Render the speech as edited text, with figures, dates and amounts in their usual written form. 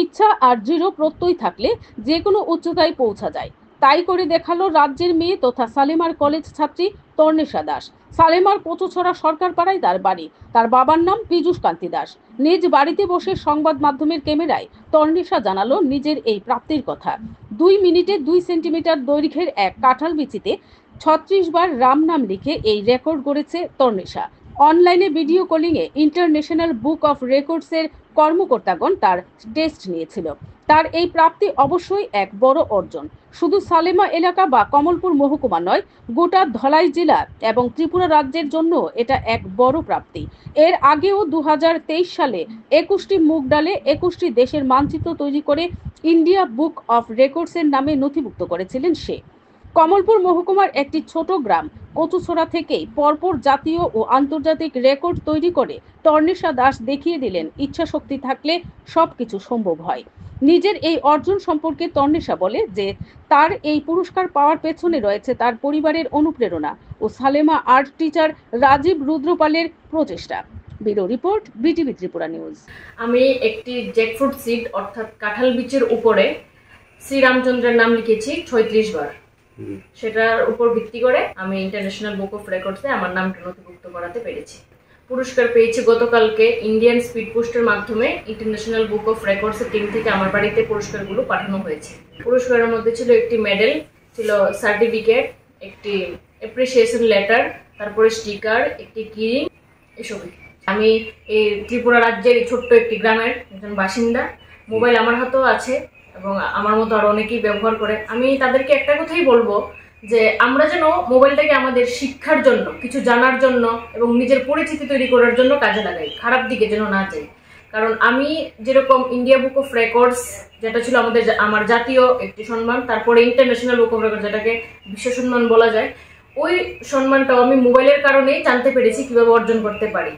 ইচ্ছা আর দৃঢ় প্রত্যয় থাকলে যে কোনো উচ্চতায় পৌঁছা যায়। তাই করে দেখালো রাজ্যের মেয়ে তথা সালেমার কলেজ ছাত্রী তর্ণেশা দাস। সালেমার কচুছড়া সরকার পাড়ায় তার বাড়ি। তার বাবার নাম পীযূষ কান্তি দাস। নিজ বাড়িতে বসে সংবাদ মাধ্যমের ক্যামেরায় তর্ণেশা জানালো নিজের এই প্রাপ্তির কথা। 2 মিনিটে 2 সেন্টিমিটার দৈর্ঘ্যের এক কাঁঠাল বিচিতে 36 বার রাম নাম লিখে এই রেকর্ড গড়েছে তর্ণেশা। অনলাইনে ভিডিও কলিংয়ে ইন্টারন্যাশনাল বুক অফ রেকর্ডসের কর্মকর্তাগণ তার টেস্ট নিয়েছিল। তার এই প্রাপ্তি অবশ্যই এক বড় অর্জন। শুধু সালেমা এলাকা বা কমলপুর মহকুমা নয়, গোটা ধলাই জেলা এবং ত্রিপুরা রাজ্যের জন্য এটা এক বড় প্রাপ্তি। এর আগেও 2023 সালে 21টি মুগ ডালে 21টি দেশের মানচিত্র তৈরি করে ইন্ডিয়া বুক অফ রেকর্ডসের নামে নথিভুক্ত করেছিলেন সে। কমলপুর মহকুমার একটি ছোট গ্রাম কচুছড়া থেকেই পরপর জাতীয় ও আন্তর্জাতিক রেকর্ড তৈরি করে তর্ণেশা দাস দেখিয়ে দিলেন ইচ্ছাশক্তি থাকলে সবকিছু সম্ভব হয়। নিজের এই অর্জন সম্পর্কে তর্ণেশা বলে যে তার এই পুরস্কার পাওয়ার পেছনে রয়েছে তার পরিবারের অনুপ্রেরণা ও সালেমা আর্ট টিচার রাজীব রুদ্রপালের প্রচেষ্টা। Bureau report, BTV Tripura news. আমি একটি জ্যাকফ্রুট সিড অর্থাৎ কাঁঠাল বীজের উপরে শ্রীরামচন্দ্রের নাম লিখেছি 36 বার। সেটার উপর ভিত্তি করে আমি ইন্টারন্যাশনাল বুক অফ রেকর্ডসে আমার নামটা নথিভুক্ত করাতে পেরেছি। পুরস্কার পেয়েছি গতকালকে ইন্ডিয়ান স্পিড পোস্টের মাধ্যমে ইন্টারন্যাশনাল বুক অফ রেকর্ডসের টিম থেকে আমার বাড়িতে পুরস্কারগুলো পাঠানো হয়েছে। পুরস্কারের মধ্যে ছিল একটি মেডেল, ছিল সার্টিফিকেট, একটি অ্যাপ্রিসিয়েশন লেটার, তারপরে স্টিকার, একটি কিরিং, এসবই। আমি এই ত্রিপুরা রাজ্যের ছোট্ট একটি গ্রামের একজন বাসিন্দা। মোবাইল আমার হাতেও আছে এবং আমার মতো আরো অনেকেই ব্যবহার করে। আমি তাদেরকে একটা কথাই বলবো যে আমরা যেন মোবাইলটাকে আমাদের শিক্ষার জন্য, কিছু জানার জন্য এবং নিজের পরিচিতি তৈরি করার জন্য কাজে লাগাই, খারাপ দিকে যেন না যাই। কারণ আমি যেরকম ইন্ডিয়া বুক অফ রেকর্ডস যেটা ছিল আমার জাতীয় একটি সম্মান, তারপরে ইন্টারন্যাশনাল বুক অফ রেকর্ড যেটাকে বিশ্ব সম্মান বলা যায়, ওই সম্মানটাও আমি মোবাইলের কারণেই জানতে পেরেছি কিভাবে অর্জন করতে পারি।